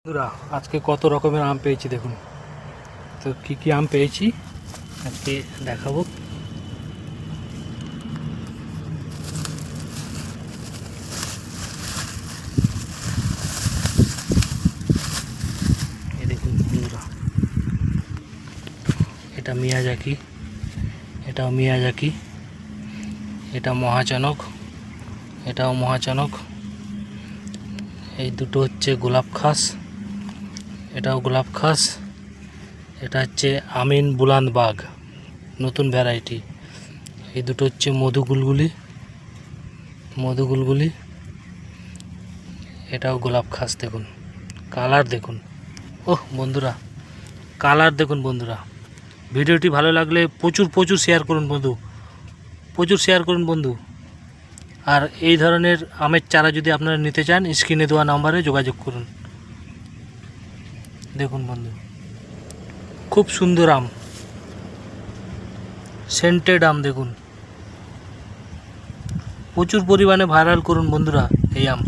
বন্ধুরা আজকে কত রকমের আম পেয়েছি দেখুন। তো কি কি আম পেয়েছি আজকে দেখাবো। এই দেখুন বন্ধুরা, এটা মিয়াজাকি, এটাও মিয়াজাকি, এটা মহাজনক, এটাও মহাজনক। এই দুটো হচ্ছে গোলাপ খাস, এটাও গোলাপ খাস। এটা হচ্ছে আমিন বুলান্দ বাগ, নতুন ভ্যারাইটি। এই দুটো হচ্ছে মধু গুলগুলি, মধু গুলগুলি। এটাও গোলাপ খাস। দেখুন কালার দেখুন, ওহ বন্ধুরা কালার দেখুন। বন্ধুরা ভিডিওটি ভালো লাগলে প্রচুর প্রচুর শেয়ার করুন বন্ধু, প্রচুর শেয়ার করুন বন্ধু। আর এই ধরনের আমের চারা যদি আপনারা নিতে চান স্ক্রিনে দেওয়া নাম্বারে যোগাযোগ করুন। দেখুন বন্ধু খুব সুন্দর আম, সেন্টেড আম। দেখুন প্রচুর পরিমাণে ভাইরাল করুন বন্ধুরা এই আম।